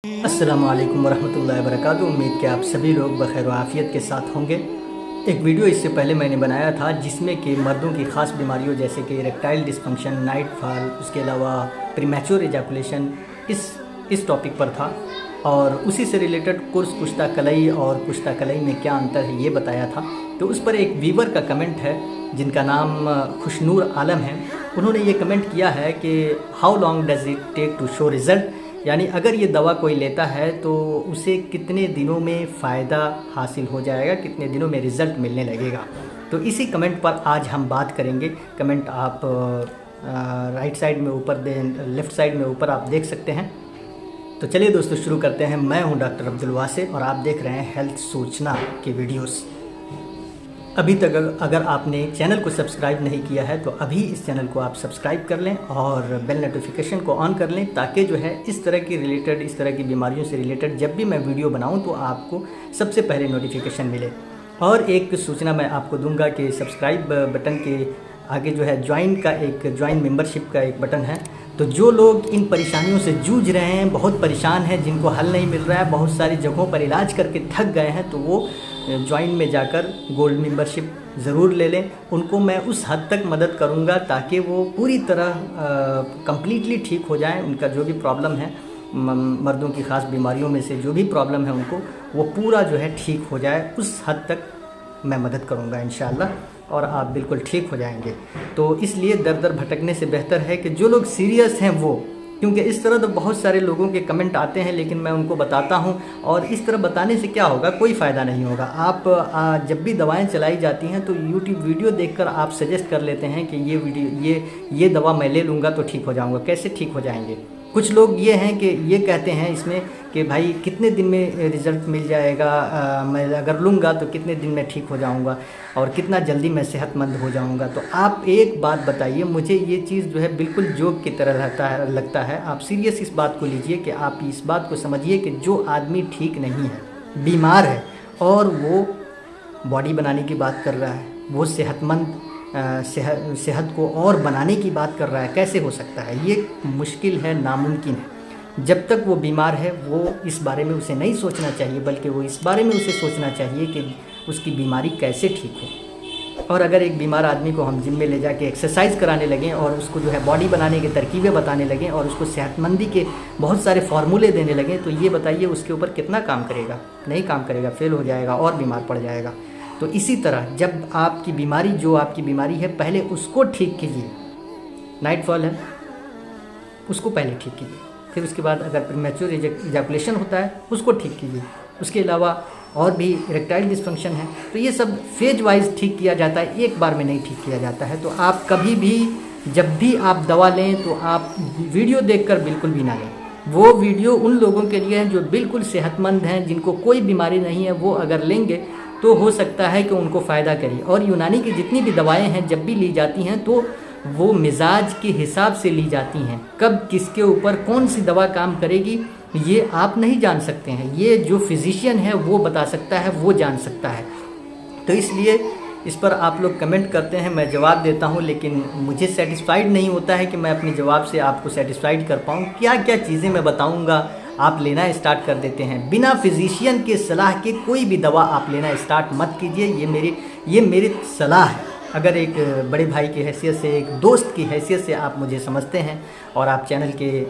अस्सलामुअलैकुम वरहमतुल्लाहि वबरकातुहू। उम्मीद कि आप सभी लोग बखैर व आफ़ियत के साथ होंगे। एक वीडियो इससे पहले मैंने बनाया था जिसमें कि मर्दों की ख़ास बीमारियों जैसे कि इरेक्टाइल डिस्फंक्शन, नाइट फॉल, उसके अलावा प्रीमैच्योर एजाकुलेशन इस टॉपिक पर था। और उसी से रिलेटेड कुर्स कुश्ता कलई और कुश्ता कलई में क्या अंतर है ये बताया था। तो उस पर एक व्यूवर का कमेंट है जिनका नाम खुशनूर आलम है। उन्होंने ये कमेंट किया है कि how long does it take to show result, यानी अगर ये दवा कोई लेता है तो उसे कितने दिनों में फ़ायदा हासिल हो जाएगा, कितने दिनों में रिज़ल्ट मिलने लगेगा। तो इसी कमेंट पर आज हम बात करेंगे। कमेंट आप राइट साइड में ऊपर लेफ़्ट साइड में ऊपर आप देख सकते हैं। तो चलिए दोस्तों शुरू करते हैं। मैं हूं डॉक्टर अब्दुल वासे और आप देख रहे हैं हेल्थ सूचना की वीडियोस। अभी तक अगर आपने चैनल को सब्सक्राइब नहीं किया है तो अभी इस चैनल को आप सब्सक्राइब कर लें और बेल नोटिफिकेशन को ऑन कर लें, ताकि जो है इस तरह की बीमारियों से रिलेटेड जब भी मैं वीडियो बनाऊं तो आपको सबसे पहले नोटिफिकेशन मिले। और एक सूचना मैं आपको दूंगा कि सब्सक्राइब बटन के आगे जो है ज्वाइन मेंबरशिप का एक बटन है। तो जो लोग इन परेशानियों से जूझ रहे हैं, बहुत परेशान हैं, जिनको हल नहीं मिल रहा है, बहुत सारी जगहों पर इलाज करके थक गए हैं, तो वो ज्वाइन में जाकर गोल्ड मेंबरशिप ज़रूर ले लें। उनको मैं उस हद तक मदद करूंगा ताकि वो पूरी तरह कंप्लीटली ठीक हो जाएं। उनका जो भी प्रॉब्लम है, मर्दों की ख़ास बीमारियों में से जो भी प्रॉब्लम है उनको वो पूरा जो है ठीक हो जाए, उस हद तक मैं मदद करूंगा इंशाअल्लाह, और आप बिल्कुल ठीक हो जाएंगे। तो इसलिए दर दर भटकने से बेहतर है कि जो लोग सीरियस हैं वो, क्योंकि इस तरह तो बहुत सारे लोगों के कमेंट आते हैं लेकिन मैं उनको बताता हूं, और इस तरह बताने से क्या होगा, कोई फ़ायदा नहीं होगा। आप जब भी दवाएं चलाई जाती हैं तो यूट्यूब वीडियो देखकर आप सजेस्ट कर लेते हैं कि ये दवा मैं ले लूँगा तो ठीक हो जाऊँगा। कैसे ठीक हो जाएंगे? कुछ लोग ये हैं कि ये कहते हैं इसमें कि भाई कितने दिन में रिज़ल्ट मिल जाएगा, मैं अगर लूँगा तो कितने दिन में ठीक हो जाऊँगा और कितना जल्दी मैं सेहतमंद हो जाऊँगा। तो आप एक बात बताइए, मुझे ये चीज़ जो है बिल्कुल जोक की तरह लगता है। आप सीरियस इस बात को लीजिए कि आप इस बात को समझिए कि जो आदमी ठीक नहीं है, बीमार है, और वो बॉडी बनाने की बात कर रहा है, वो सेहतमंद सेहत को और बनाने की बात कर रहा है, कैसे हो सकता है? ये मुश्किल है, नामुमकिन है। जब तक वो बीमार है वो इस बारे में उसे नहीं सोचना चाहिए, बल्कि वो इस बारे में उसे सोचना चाहिए कि उसकी बीमारी कैसे ठीक हो। और अगर एक बीमार आदमी को हम जिम में ले जाके एक्सरसाइज कराने लगें और उसको जो है बॉडी बनाने की तरकीबें बताने लगें और उसको सेहतमंदी के बहुत सारे फार्मूले देने लगें, तो ये बताइए उसके ऊपर कितना काम करेगा? नहीं काम करेगा, फेल हो जाएगा और बीमार पड़ जाएगा। तो इसी तरह जब आपकी बीमारी है, पहले उसको ठीक कीजिए। नाइट फॉल है, उसको पहले ठीक कीजिए, फिर उसके बाद अगर प्रीमैच्योर एजाकुलेशन होता है उसको ठीक कीजिए। उसके अलावा और भी इरेक्टाइल डिस्फंक्शन है, तो ये सब फेज वाइज ठीक किया जाता है, एक बार में नहीं ठीक किया जाता है। तो आप कभी भी जब भी आप दवा लें तो आप वीडियो देखकर बिल्कुल भी ना लें। वो वीडियो उन लोगों के लिए है जो बिल्कुल सेहतमंद हैं, जिनको कोई बीमारी नहीं है। वो अगर लेंगे तो हो सकता है कि उनको फ़ायदा करे। और यूनानी की जितनी भी दवाएं हैं जब भी ली जाती हैं तो वो मिजाज के हिसाब से ली जाती हैं। कब किसके ऊपर कौन सी दवा काम करेगी ये आप नहीं जान सकते हैं, ये जो फिजिशियन है वो बता सकता है, वो जान सकता है। तो इसलिए इस पर आप लोग कमेंट करते हैं, मैं जवाब देता हूं, लेकिन मुझे सेटिस्फाइड नहीं होता है कि मैं अपने जवाब से आपको सेटिस्फाइड कर पाऊँ। क्या क्या चीज़ें मैं बताऊँगा, आप लेना स्टार्ट कर देते हैं। बिना फिजिशियन के सलाह के कोई भी दवा आप लेना स्टार्ट मत कीजिए, ये मेरी सलाह है। अगर एक बड़े भाई की हैसियत से, एक दोस्त की हैसियत से आप मुझे समझते हैं और आप चैनल के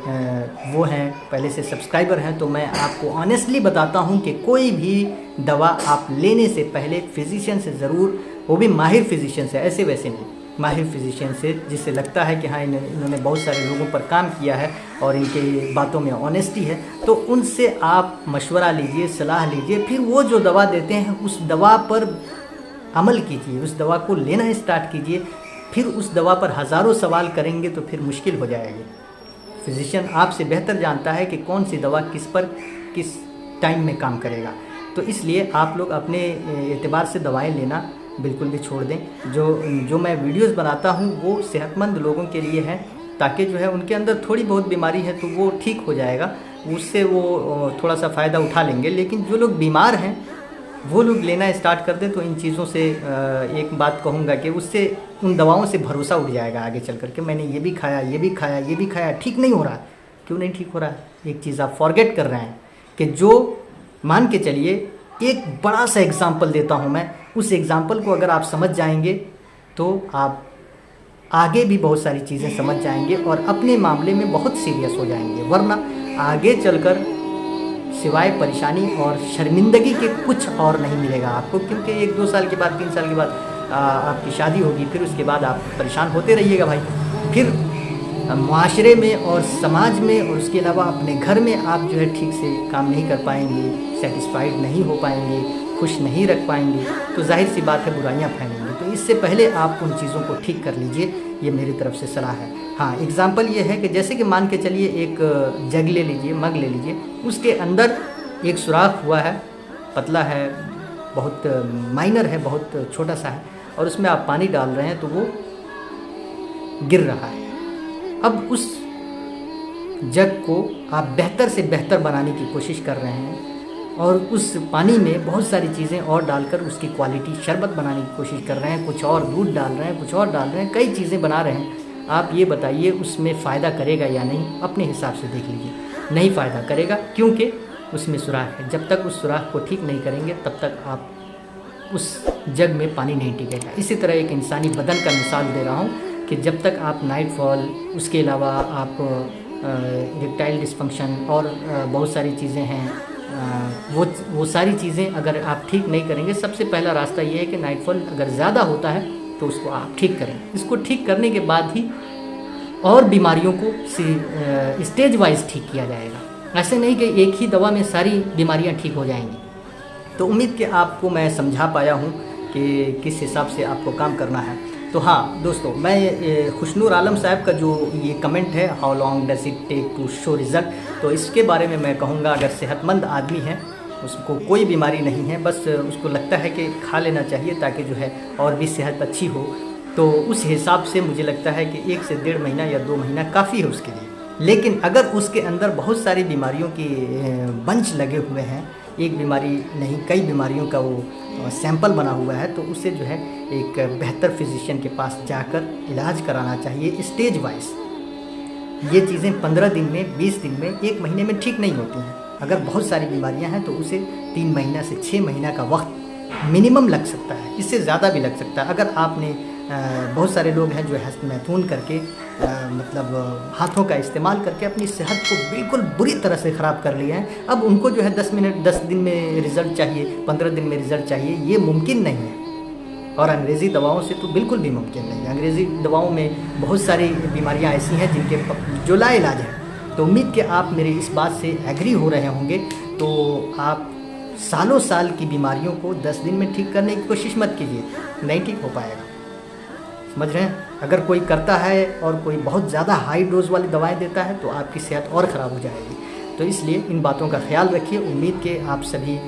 वो हैं, पहले से सब्सक्राइबर हैं, तो मैं आपको ऑनेस्टली बताता हूं कि कोई भी दवा आप लेने से पहले फिजिशियन से ज़रूर, वो भी माहिर फिजिशियन से, ऐसे वैसे नहीं, माहिर फिजिशियन से, जिससे लगता है कि हाँ इन्होंने बहुत सारे लोगों पर काम किया है और इनके बातों में ऑनेस्टी है, तो उनसे आप मशवरा लीजिए, सलाह लीजिए। फिर वो जो दवा देते हैं उस दवा पर अमल कीजिए, उस दवा को लेना स्टार्ट कीजिए। फिर उस दवा पर हज़ारों सवाल करेंगे तो फिर मुश्किल हो जाएगी। फिजिशियन आपसे बेहतर जानता है कि कौन सी दवा किस पर किस टाइम में काम करेगा। तो इसलिए आप लोग अपने एतबार से दवाएं लेना बिल्कुल भी छोड़ दें। जो मैं वीडियोस बनाता हूं वो सेहतमंद लोगों के लिए है, ताकि जो है उनके अंदर थोड़ी बहुत बीमारी है तो वो ठीक हो जाएगा, उससे वो थोड़ा सा फ़ायदा उठा लेंगे। लेकिन जो लोग बीमार हैं वो लोग लेना स्टार्ट कर दें तो इन चीज़ों से एक बात कहूँगा कि उससे उन दवाओं से भरोसा उठ जाएगा आगे चल कर के। मैंने ये भी खाया, ये भी खाया, ये भी खाया, ठीक नहीं हो रहा, क्यों नहीं ठीक हो रहा है? एक चीज़ आप फॉरगेट कर रहे हैं कि जो मान के चलिए एक बड़ा सा एग्जाम्पल देता हूँ मैं, उस एग्जाम्पल को अगर आप समझ जाएंगे तो आप आगे भी बहुत सारी चीज़ें समझ जाएंगे और अपने मामले में बहुत सीरियस हो जाएंगे, वरना आगे चलकर सिवाय परेशानी और शर्मिंदगी के कुछ और नहीं मिलेगा आपको। क्योंकि 1-2 साल के बाद 3 साल के बाद आपकी शादी होगी, फिर उसके बाद आप परेशान होते रहिएगा भाई। फिर माशरे में और समाज में और उसके अलावा अपने घर में आप जो है ठीक से काम नहीं कर पाएंगे, सेटिस्फाइड नहीं हो पाएंगे, खुश नहीं रख पाएंगे, तो जाहिर सी बात है बुराइयां फैलेंगी। तो इससे पहले आप उन चीज़ों को ठीक कर लीजिए, ये मेरी तरफ से सलाह है। हाँ, एग्ज़ाम्पल ये है कि जैसे कि मान के चलिए एक जग ले लीजिए, मग ले लीजिए, उसके अंदर एक सुराख हुआ है, पतला है, बहुत माइनर है, बहुत छोटा सा है, और उसमें आप पानी डाल रहे हैं तो वो गिर रहा है। अब उस जग को आप बेहतर से बेहतर बनाने की कोशिश कर रहे हैं और उस पानी में बहुत सारी चीज़ें और डालकर उसकी क्वालिटी शरबत बनाने की कोशिश कर रहे हैं, कुछ और दूध डाल रहे हैं, कुछ और डाल रहे हैं, कई चीज़ें बना रहे हैं। आप ये बताइए उसमें फ़ायदा करेगा या नहीं? अपने हिसाब से देख लीजिए, नहीं फ़ायदा करेगा, क्योंकि उसमें सुराख है। जब तक उस सुराख को ठीक नहीं करेंगे तब तक आप उस जग में पानी नहीं टिकेगा। इसी तरह एक इंसानी बदन का मिसाल दे रहा हूँ कि जब तक आप नाइटफॉल, उसके अलावा आप इरेक्टाइल डिस्फंक्शन और बहुत सारी चीज़ें हैं, वो सारी चीज़ें अगर आप ठीक नहीं करेंगे, सबसे पहला रास्ता ये है कि नाइटफॉल अगर ज़्यादा होता है तो उसको आप ठीक करें। इसको ठीक करने के बाद ही और बीमारियों को स्टेज वाइज ठीक किया जाएगा। ऐसे नहीं कि एक ही दवा में सारी बीमारियां ठीक हो जाएंगी। तो उम्मीद कि आपको मैं समझा पाया हूँ कि किस हिसाब से आपको काम करना है। तो हाँ दोस्तों, मैं खुशनूर आलम साहब का जो ये कमेंट है, how long does it take to show result, तो इसके बारे में मैं कहूँगा अगर सेहतमंद आदमी है, उसको कोई बीमारी नहीं है, बस उसको लगता है कि खा लेना चाहिए ताकि जो है और भी सेहत अच्छी हो, तो उस हिसाब से मुझे लगता है कि 1 से 1.5 महीना या 2 महीना काफ़ी है उसके लिए। लेकिन अगर उसके अंदर बहुत सारी बीमारियों की बंच लगे हुए हैं, एक बीमारी नहीं कई बीमारियों का वो सैंपल बना हुआ है, तो उसे जो है एक बेहतर फिजिशियन के पास जाकर इलाज कराना चाहिए स्टेज वाइज। ये चीज़ें 15 दिन में, 20 दिन में, 1 महीने में ठीक नहीं होती हैं। अगर बहुत सारी बीमारियां हैं तो उसे 3 महीना से 6 महीना का वक्त मिनिमम लग सकता है, इससे ज़्यादा भी लग सकता है। अगर आपने बहुत सारे लोग हैं जो हस्तमैथून करके मतलब हाथों का इस्तेमाल करके अपनी सेहत को बिल्कुल बुरी तरह से ख़राब कर लिए हैं, अब उनको जो है 10 दिन में रिज़ल्ट चाहिए, 15 दिन में रिज़ल्ट चाहिए, ये मुमकिन नहीं है। और अंग्रेज़ी दवाओं से तो बिल्कुल भी मुमकिन नहीं है। अंग्रेज़ी दवाओं में बहुत सारी बीमारियां ऐसी हैं जिनके जो लाइलाज है। तो उम्मीद कि आप मेरी इस बात से एग्री हो रहे होंगे। तो आप सालों साल की बीमारियों को 10 दिन में ठीक करने की कोशिश मत कीजिए, नहीं ठीक हो पाएगा। समझ रहे हैं? अगर कोई करता है और कोई बहुत ज़्यादा हाई डोज वाली दवाएं देता है तो आपकी सेहत और ख़राब हो जाएगी। तो इसलिए इन बातों का ख्याल रखिए। उम्मीद के आप सभी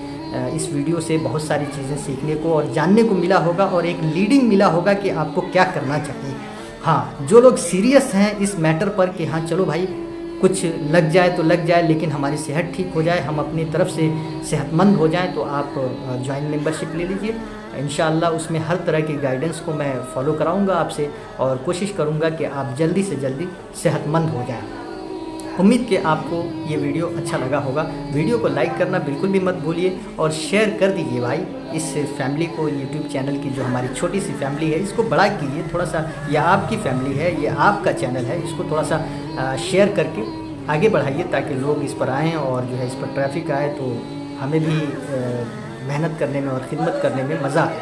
इस वीडियो से बहुत सारी चीज़ें सीखने को और जानने को मिला होगा और एक लीडिंग मिला होगा कि आपको क्या करना चाहिए। हाँ, जो लोग सीरियस हैं इस मैटर पर कि हाँ चलो भाई कुछ लग जाए तो लग जाए, लेकिन हमारी सेहत ठीक हो जाए, हम अपनी तरफ से सेहतमंद हो जाएं, तो आप ज्वाइन मेंबरशिप ले लीजिए। इंशाअल्लाह उसमें हर तरह की गाइडेंस को मैं फॉलो कराऊंगा आपसे और कोशिश करूंगा कि आप जल्दी से जल्दी सेहतमंद हो जाएं। उम्मीद कि आपको ये वीडियो अच्छा लगा होगा। वीडियो को लाइक करना बिल्कुल भी मत भूलिए और शेयर कर दीजिए भाई इस फैमिली को। यूट्यूब चैनल की जो हमारी छोटी सी फैमिली है इसको बड़ा कीजिए थोड़ा सा। यह आपकी फैमिली है, ये आपका चैनल है, इसको थोड़ा सा शेयर करके आगे बढ़ाइए ताकि लोग इस पर आएँ और जो है इस पर ट्रैफिक आए तो हमें भी मेहनत करने में और ख़िदमत करने में मज़ा आए।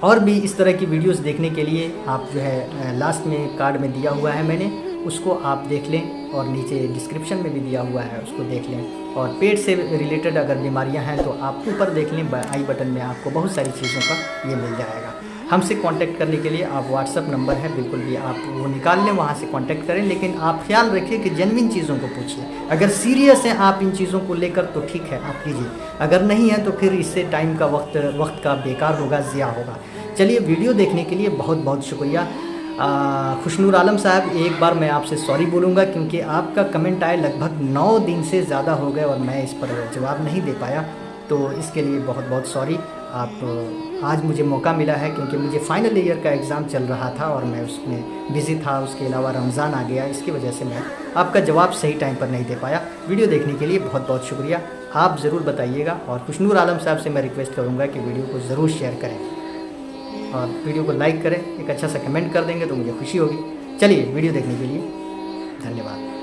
और भी इस तरह की वीडियोस देखने के लिए आप जो है लास्ट में कार्ड में दिया हुआ है मैंने, उसको आप देख लें और नीचे डिस्क्रिप्शन में भी दिया हुआ है, उसको देख लें। और पेट से रिलेटेड अगर बीमारियां हैं तो आप ऊपर देख लें, आई बटन में आपको बहुत सारी चीज़ों का ये मिल जाएगा। हमसे कांटेक्ट करने के लिए आप व्हाट्सअप नंबर है, बिल्कुल भी आप वो निकाल लें, वहाँ से कांटेक्ट करें। लेकिन आप ख्याल रखिए कि जेन्युइन चीज़ों को पूछिए। अगर सीरियस हैं आप इन चीज़ों को लेकर तो ठीक है आप कीजिए, अगर नहीं है तो फिर इससे टाइम का वक्त का बेकार होगा, ज़िया होगा। चलिए, वीडियो देखने के लिए बहुत बहुत शुक्रिया। खुशनूर आलम साहब, एक बार मैं आपसे सॉरी बोलूँगा क्योंकि आपका कमेंट आए लगभग 9 दिन से ज़्यादा हो गए और मैं इस पर जवाब नहीं दे पाया, तो इसके लिए बहुत बहुत सॉरी। आप आज मुझे मौका मिला है क्योंकि मुझे फाइनल ईयर का एग्ज़ाम चल रहा था और मैं उसमें बिज़ी था। उसके अलावा रमज़ान आ गया, इसकी वजह से मैं आपका जवाब सही टाइम पर नहीं दे पाया। वीडियो देखने के लिए बहुत बहुत शुक्रिया। आप ज़रूर बताइएगा और खुशनूर आलम साहब से मैं रिक्वेस्ट करूँगा कि वीडियो को ज़रूर शेयर करें और वीडियो को लाइक करें। एक अच्छा सा कमेंट कर देंगे तो मुझे खुशी होगी। चलिए, वीडियो देखने के लिए धन्यवाद।